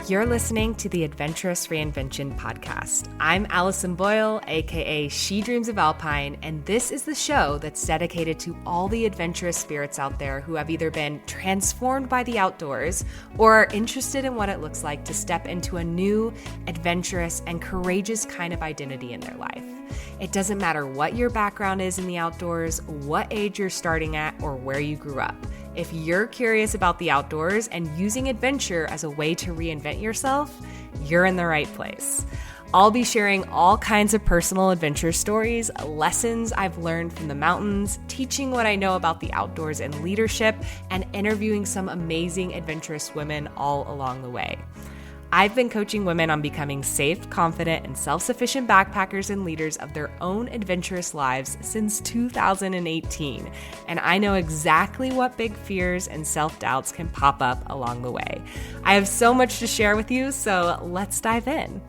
You're listening to the Adventurous Reinvention podcast. I'm Allison Boyle, aka She Dreams of Alpine, and this is the show that's dedicated to all the adventurous spirits out there who have either been transformed by the outdoors or are interested in what it looks like to step into a new, adventurous, and courageous kind of identity in their life. It doesn't matter what your background is in the outdoors, what age you're starting at, or where you grew up. If you're curious about the outdoors and using adventure as a way to reinvent yourself, you're in the right place. I'll be sharing all kinds of personal adventure stories, lessons I've learned from the mountains, teaching what I know about the outdoors and leadership, and interviewing some amazing adventurous women all along the way. I've been coaching women on becoming safe, confident, and self-sufficient backpackers and leaders of their own adventurous lives since 2018, and I know exactly what big fears and self-doubts can pop up along the way. I have so much to share with you, so let's dive in.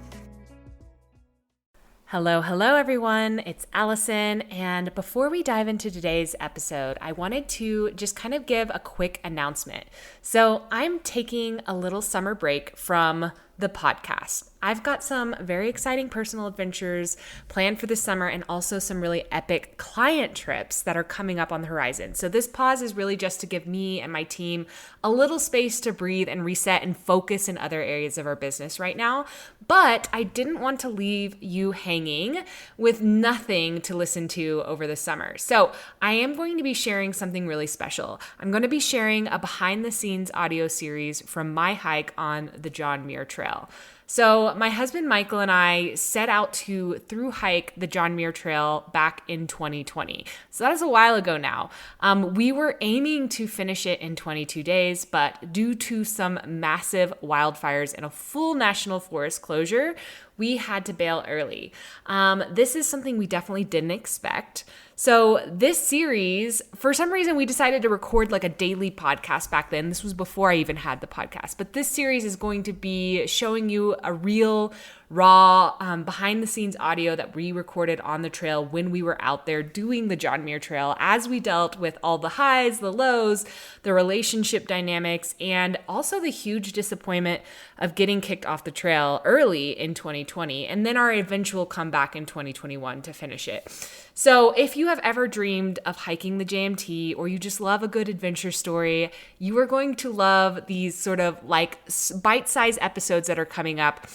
Hello everyone, it's Allison, and before we dive into today's episode, I wanted to just kind of give a quick announcement. So I'm taking a little summer break from the podcast. I've got some very exciting personal adventures planned for the summer and also some really epic client trips that are coming up on the horizon. So this pause is really just to give me and my team a little space to breathe and reset and focus in other areas of our business right now. But I didn't want to leave you hanging with nothing to listen to over the summer. So I am going to be sharing something really special. I'm going to be sharing a behind the scenes audio series from my hike on the John Muir Trail. So my husband Michael and I set out to thru-hike the John Muir Trail back in 2020. So that is a while ago now. We were aiming to finish it in 22 days, but due to some massive wildfires and a full national forest closure, we had to bail early. This is something we definitely didn't expect. So this series, for some reason, we decided to record like a daily podcast back then. This was before I even had the podcast. But this series is going to be showing you a real, raw, behind the scenes audio that we recorded on the trail when we were out there doing the John Muir Trail, as we dealt with all the highs, the lows, the relationship dynamics, and also the huge disappointment of getting kicked off the trail early in 2020, and then our eventual comeback in 2021 to finish it. So if you have ever dreamed of hiking the JMT, or you just love a good adventure story, you are going to love these sort of like bite-sized episodes that are coming up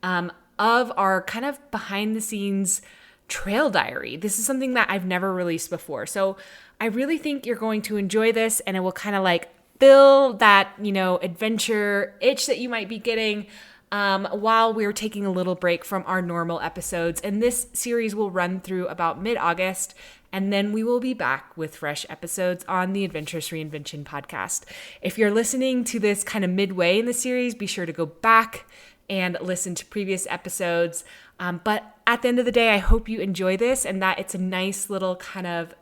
of our kind of behind the scenes trail diary. This is something that I've never released before. So I really think you're going to enjoy this, and it will kind of like fill that, adventure itch that you might be getting while we're taking a little break from our normal episodes. And this series will run through about mid-August, and then we will be back with fresh episodes on the Adventurous Reinvention podcast. If you're listening to this kind of midway in the series, be sure to go back and listen to previous episodes. But at the end of the day, I hope you enjoy this and that it's a nice little kind of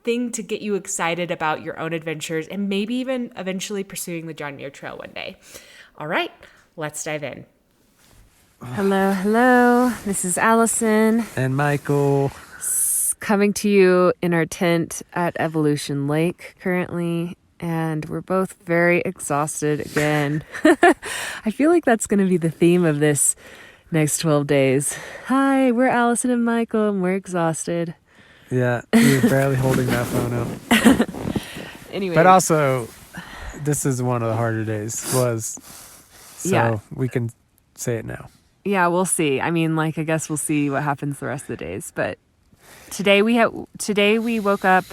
thing to get you excited about your own adventures and maybe even eventually pursuing the John Muir Trail one day. All right, let's dive in. Hello. This is Allison. And Michael. Coming to you in our tent at Evolution Lake currently. And we're both very exhausted again. I feel like that's going to be the theme of this next 12 days. Hi, we're Allison and Michael, and we're exhausted. Yeah, you're barely holding that phone up. Anyway. But also, this is one of the harder days. So we can say it now. Yeah, we'll see. I mean, I guess we'll see what happens the rest of the days. But today we woke up.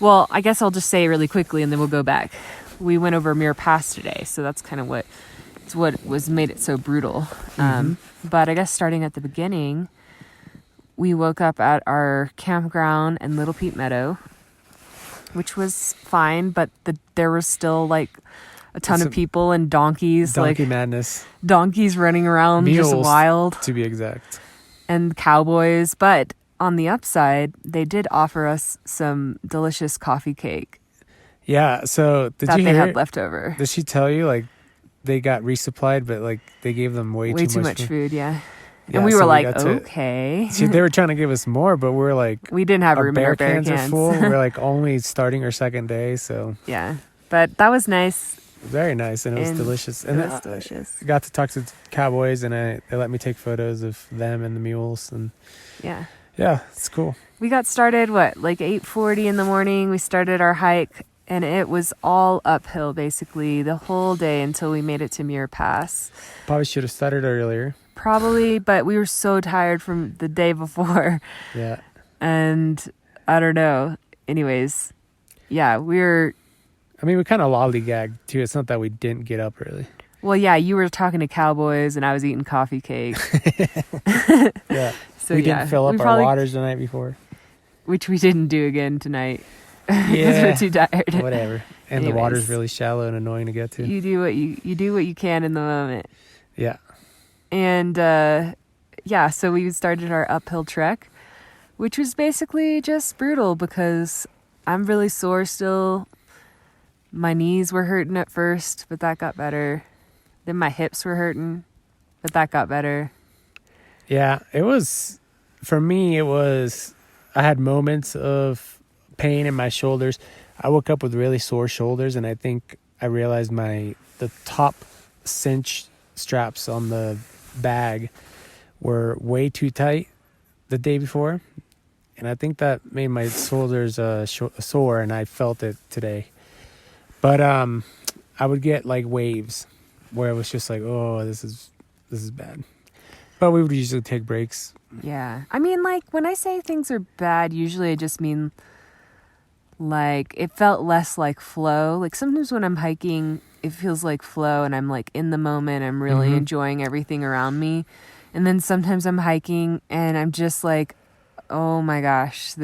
Well, I guess I'll just say it really quickly and then we'll go back. We went over Muir Pass today, so that's kind of what was made it so brutal. But I guess starting at the beginning, we woke up at our campground in Little Peat Meadow, which was fine, but there was still a ton of people and donkeys. Donkey madness. Donkeys running around, Mules, just wild. To be exact. And cowboys, but on the upside, they did offer us some delicious coffee cake. Yeah, so did you hear they had left over. Did she tell you they got resupplied, but they gave them way too much food? Yeah. And we were okay. See, they were trying to give us more, but we're we didn't have room in our bear cans. Are full. We're only starting our second day, so yeah. But that was nice. very nice, and it was delicious. And it was delicious. I got to talk to cowboys, and they let me take photos of them and the mules, and yeah, it's cool. We got started like 8:40 in the morning. We started our hike, and it was all uphill basically the whole day until we made it to Muir Pass. Probably should have started earlier. Probably, but we were so tired from the day before. Yeah. And I don't know. Anyways, yeah, we kind of lollygagged too. It's not that we didn't get up early. Well, yeah, you were talking to cowboys and I was eating coffee cake. Yeah. So we didn't fill up our waters the night before. Which we didn't do again tonight. Yeah. Because we're too tired. Whatever. And the water's really shallow and annoying to get to. You do what you can in the moment. Yeah. And so we started our uphill trek, which was basically just brutal because I'm really sore still. My knees were hurting at first, but that got better. Then my hips were hurting, but that got better. Yeah, for me, I had moments of pain in my shoulders. I woke up with really sore shoulders, and I think I realized the top cinch straps on the bag were way too tight the day before, and I think that made my shoulders sore, and I felt it today. But I would get like waves where it was just like, oh, this is bad. But we would usually take breaks. Yeah. I mean, like, when I say things are bad, usually I just mean, like, it felt less like flow. Like, sometimes when I'm hiking, it feels like flow, and I'm, like, in the moment. I'm really enjoying everything around me. And then sometimes I'm hiking, and I'm just like, oh, my gosh,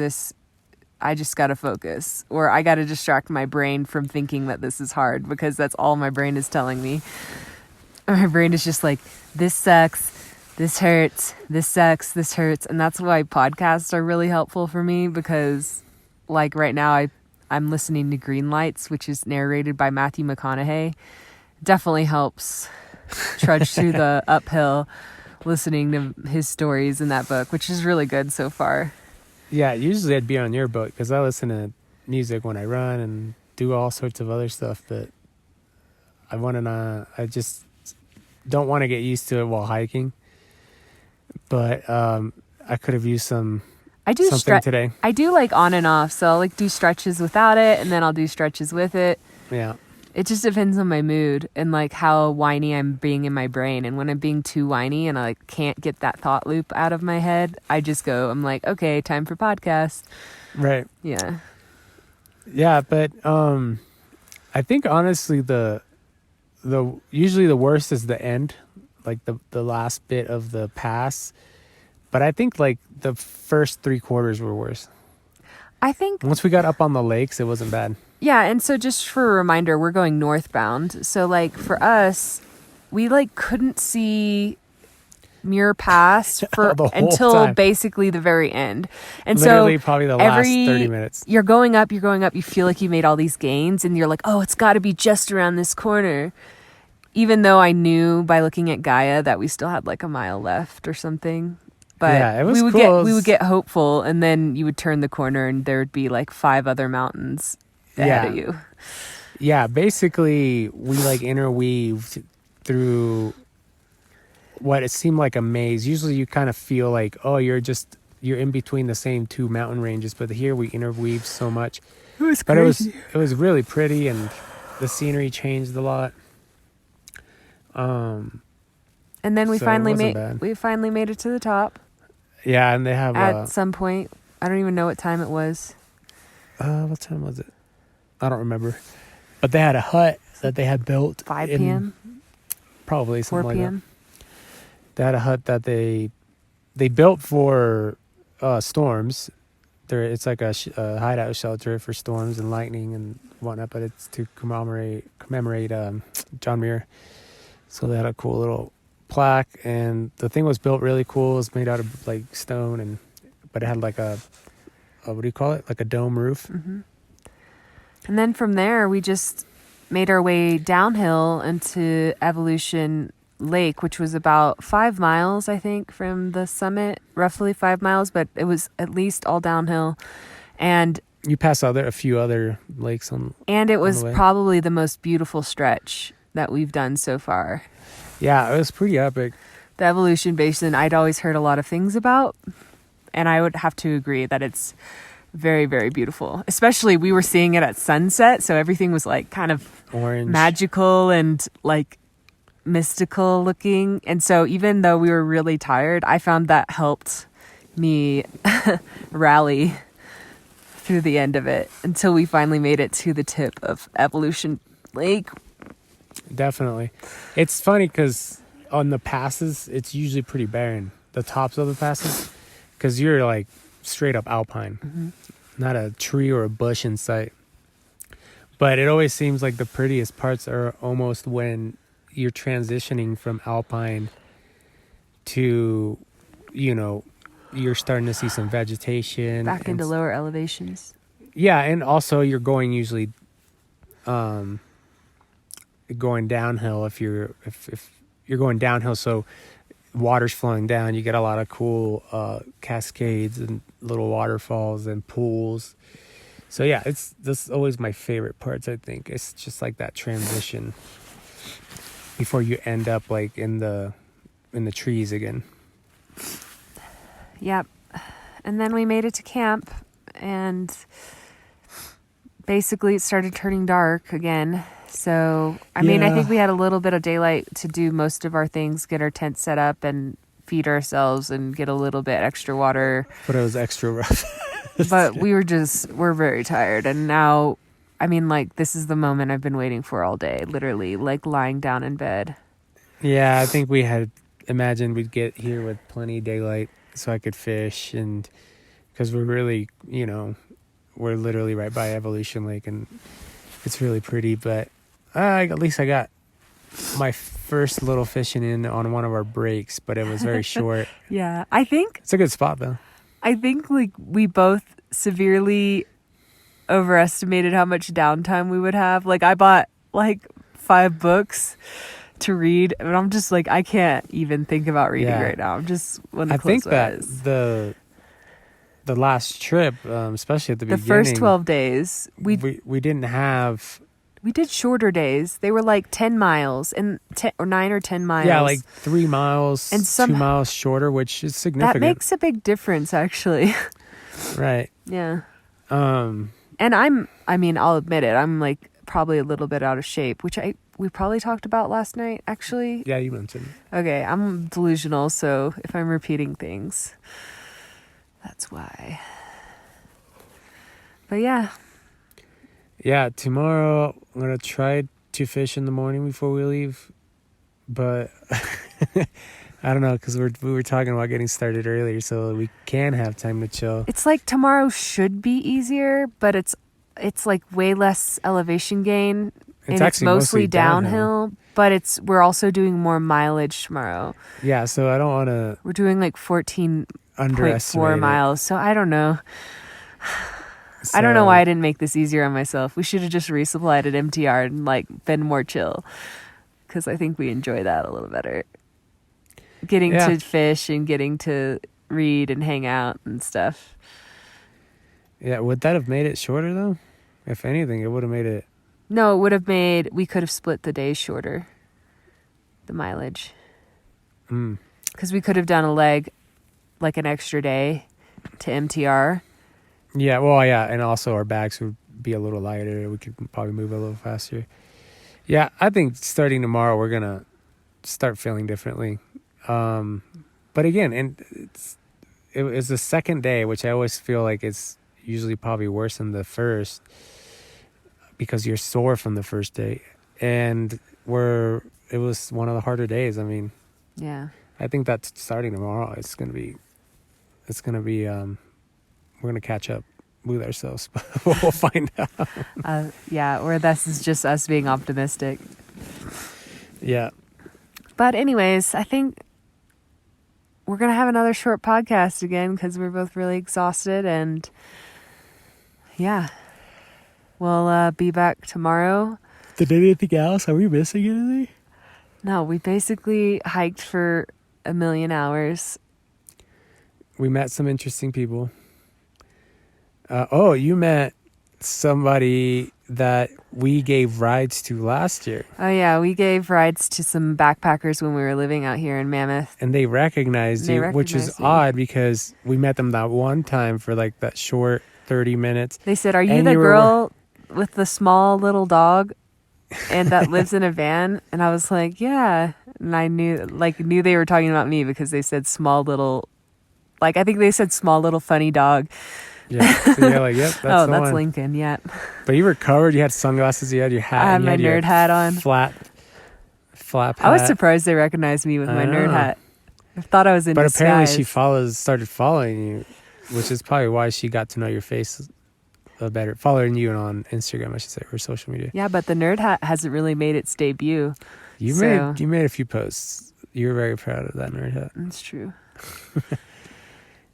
I just got to focus. Or I got to distract my brain from thinking that this is hard, because that's all my brain is telling me. My brain is just like, this sucks. This hurts, this sucks, this hurts. And that's why podcasts are really helpful for me, because like right now I'm listening to Green Lights, which is narrated by Matthew McConaughey. Definitely helps trudge through the uphill listening to his stories in that book, which is really good so far. Yeah, usually I'd be on your boat because I listen to music when I run and do all sorts of other stuff, but I just don't want to get used to it while hiking. But I could have used something today. I do like on and off, so I'll like do stretches without it, and then I'll do stretches with it. Yeah. It just depends on my mood and like how whiny I'm being in my brain. And when I'm being too whiny and I like can't get that thought loop out of my head, I'm like, okay, time for podcast. Right. Yeah. Yeah, but I think honestly the usually the worst is the end, like the last bit of the pass. But I think like the first 3/4 were worse. I think once we got up on the lakes, it wasn't bad. Yeah, and so just for a reminder, we're going northbound. So like for us, we like couldn't see Muir Pass until time. Basically the very end. And literally so probably the last 30 minutes. You're going up, you feel like you made all these gains and you're like, "Oh, it's got to be just around this corner." Even though I knew by looking at Gaia that we still had like a mile left or something. But yeah, it was we would get hopeful, and then you would turn the corner and there would be like 5 other mountains ahead of you. Yeah, basically we like interweaved through what it seemed like a maze. Usually you kind of feel like, oh, you're in between the same 2 mountain ranges, but here we interweaved so much. It was crazy. It was really pretty, and the scenery changed a lot. And then we finally made it to the top. Yeah, and they have at some point. I don't even know what time it was. What time was it? I don't remember. But they had a hut that they had built. 5 p.m. Probably something 4 p.m. like that. They had a hut that they built for storms. It's like a hideout shelter for storms and lightning and whatnot, but it's to commemorate John Muir. So they had a cool little plaque, and the thing was built really cool. It was made out of like stone, but it had like a what do you call it? Like a dome roof. Mm-hmm. And then from there, we just made our way downhill into Evolution Lake, which was about 5 miles, I think, from the summit, roughly 5 miles, but it was at least all downhill. And You pass a few other lakes And it on was the way. probably the most beautiful stretch that we've done so far. Yeah, it was pretty epic. The Evolution Basin, I'd always heard a lot of things about, and I would have to agree that it's very, very beautiful. Especially we were seeing it at sunset, so everything was like kind of Orange. magical and like mystical looking. And so even though we were really tired, I found that helped me rally through the end of it until we finally made it to the tip of Evolution Lake. Definitely. It's funny because on the passes, it's usually pretty barren. The tops of the passes, because you're like straight up Alpine, not a tree or a bush in sight. But it always seems like the prettiest parts are almost when you're transitioning from Alpine to, you're starting to see some vegetation. Back into lower elevations. Yeah, and also you're going usually going downhill if you're going downhill, so water's flowing down. You get a lot of cool cascades and little waterfalls and pools. So yeah, that's always my favorite parts, I think. It's just like that transition before you end up like in the trees again. Yep. And then we made it to camp, and basically it started turning dark again. So, I mean, I think we had a little bit of daylight to do most of our things, get our tent set up and feed ourselves and get a little bit extra water. But it was extra rough. But we're very tired. And now, I mean, like, this is the moment I've been waiting for all day, literally, like lying down in bed. Yeah, I think we had imagined we'd get here with plenty of daylight so I could fish, and because we're really, we're literally right by Evolution Lake, and it's really pretty. But at least I got my first little fishing in on one of our breaks, but it was very short. Yeah, I think It's a good spot though. like we both severely overestimated how much downtime we would have. Like, I bought like 5 books to read, and I'm just like, I can't even think about reading right now. I'm just want to close my eyes. the last trip, especially at the beginning, first 12 days, we didn't have. we did shorter days. They were like 10 miles and 9 or 10 miles. Yeah, like 3 miles And 2 miles shorter, which is significant. that makes a big difference, actually. Right. Yeah. Um. And I'll admit it, I'm like probably a little bit out of shape, which we probably talked about last night, actually. Yeah, you mentioned. Okay, I'm delusional, so if I'm repeating things, that's why. But yeah. Yeah, tomorrow I'm going to try to fish in the morning before we leave. But I don't know, because we were talking about getting started earlier, so we can have time to chill. It's like tomorrow should be easier, but it's like way less elevation gain. It's and it's actually mostly downhill, but we're also doing more mileage tomorrow. Yeah, so I don't want to We're doing like 14.4 underestimate miles, so I don't know. I don't know why I didn't make this easier on myself. We should have just resupplied at MTR and like been more chill, because I think we enjoy that a little better. Getting to fish and getting to read and hang out and stuff. Yeah, would that have made it shorter though? If anything, it would have made it. No, we could have split the days shorter, the mileage. Because we could have done a leg, like an extra day to MTR. Yeah, well, yeah, and also our bags would be a little lighter. We could probably move a little faster. Yeah, I think starting tomorrow we're gonna start feeling differently. But again, and it's the second day, which I always feel like it's usually probably worse than the first, because you're sore from the first day, and it was one of the harder days. I mean, yeah, I think that starting tomorrow, it's gonna be we're gonna catch up with ourselves, but we'll find out. Yeah, or this is just us being optimistic. Yeah. But anyways, I think we're going to have another short podcast again because we're both really exhausted, and yeah, we'll be back tomorrow. Did anything else? Are we missing anything? No, we basically hiked for 1,000,000 hours. We met some interesting people. You met somebody that we gave rides to last year. Oh, yeah. We gave rides to some backpackers when we were living out here in Mammoth. And they recognized you, which is odd because we met them that one time for like that short 30 minutes. They said, "Are you the girl with the small little dog and that lives in a van?" And I was like, "Yeah." And I knew they were talking about me because they said small little, I think they said small little funny dog. Yeah. So you're like, yep, that's that's one. Lincoln. Yeah. But you were covered. You had sunglasses. You had your hat. I had my nerd hat on. Flat hat. I was surprised they recognized me with my nerd hat. I thought I was in disguise. But apparently she started following you, which is probably why she got to know your face better. Following you on Instagram, I should say, or social media. Yeah, but the nerd hat hasn't really made its debut. You made a few posts. You were very proud of that nerd hat. That's true.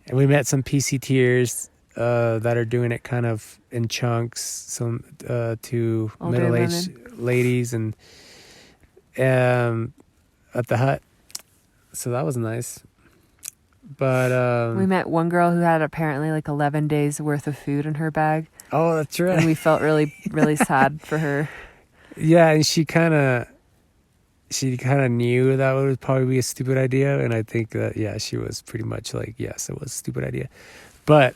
And we met some PCTers that are doing it kind of in chunks. Some two middle-aged ladies and at the hut. So that was nice. But we met one girl who had apparently 11 days worth of food in her bag. Oh, that's right. And we felt really, really sad for her. Yeah, and she kind of knew that would probably be a stupid idea, and I think that she was pretty much like, yes, it was a stupid idea. But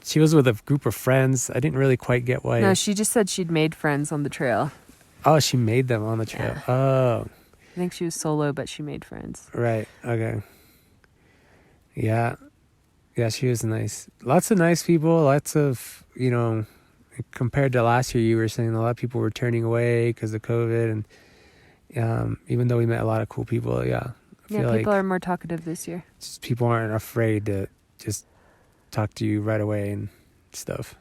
she was with a group of friends. I didn't really quite get why. No, she just said she'd made friends on the trail. Oh, she made them on the trail. Yeah. Oh. I think she was solo, but she made friends. Right. Okay. Yeah. Yeah, she was nice. Lots of nice people. Lots of, compared to last year, you were saying a lot of people were turning away because of COVID. And even though we met a lot of cool people, I feel people are more talkative this year. Just people aren't afraid to just talk to you right away and stuff.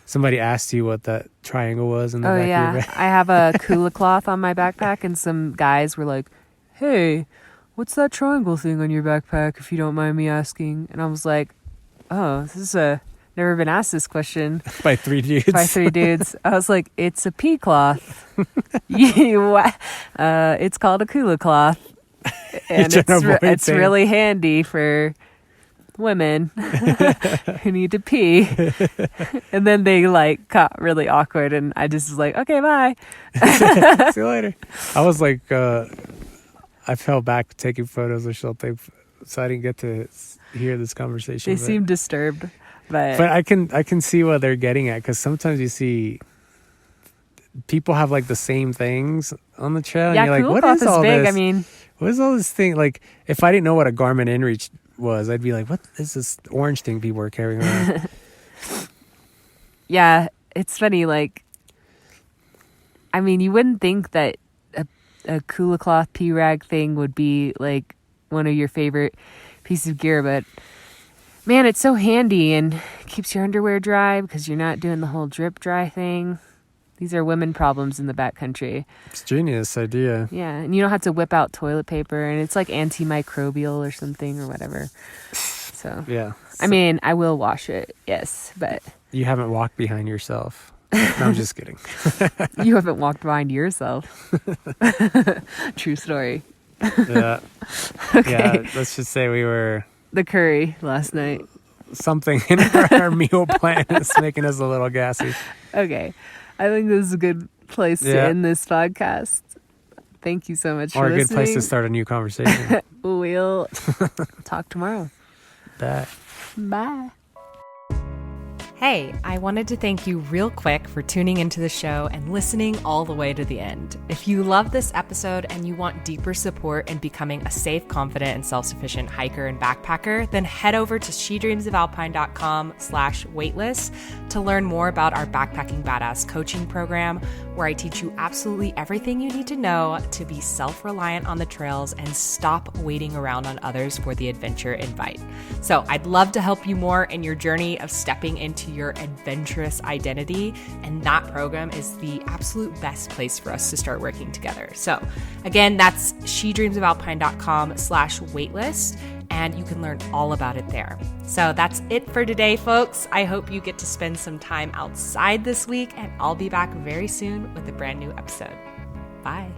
Somebody asked you what that triangle was in the back of your bag. I have a Kula cloth on my backpack, and some guys were like, "Hey, what's that triangle thing on your backpack, if you don't mind me asking?" And I was like, "Oh, this is never been asked this question." By three dudes. I was like, "It's a pea cloth." It's called a Kula cloth. And it's really handy for women who need to pee. And then they got really awkward, and I just was like, "Okay, bye." See you later. I was like, I fell back taking photos or something, so I didn't get to hear this conversation. They seemed disturbed, but I can see what they're getting at, because sometimes you see people have the same things on the trail, and you're like, "What is all big. this? I mean, what is all this thing?" Like, if I didn't know what a Garmin InReach was, I'd be like, "What is this orange thing people are carrying around?" Yeah, it's funny. I mean, you wouldn't think that a Kula cloth pea rag thing would be one of your favorite pieces of gear, but man, it's so handy and keeps your underwear dry because you're not doing the whole drip dry thing. These are women problems in the backcountry. It's a genius idea. Yeah, and you don't have to whip out toilet paper, and it's antimicrobial or something or whatever. So yeah. I mean, I will wash it, yes, but you haven't walked behind yourself. No, I'm just kidding. You haven't walked behind yourself. True story. Yeah. Okay. Yeah, let's just say we were... The curry last night. Something in our meal plan is making us a little gassy. Okay. I think this is a good place to end this podcast. Thank you so much for listening. Or a good place to start a new conversation. We'll talk tomorrow. Bye. Bye. Hey, I wanted to thank you real quick for tuning into the show and listening all the way to the end. If you love this episode and you want deeper support in becoming a safe, confident, and self-sufficient hiker and backpacker, then head over to shedreamsofalpine.com/waitlist to learn more about our Backpacking Badass coaching program, where I teach you absolutely everything you need to know to be self-reliant on the trails and stop waiting around on others for the adventure invite. So I'd love to help you more in your journey of stepping into your adventurous identity, and that program is the absolute best place for us to start working together. So again, that's shedreamsofalpine.com/waitlist, and you can learn all about it there. So that's it for today, folks. I hope you get to spend some time outside this week, and I'll be back very soon with a brand new episode. Bye.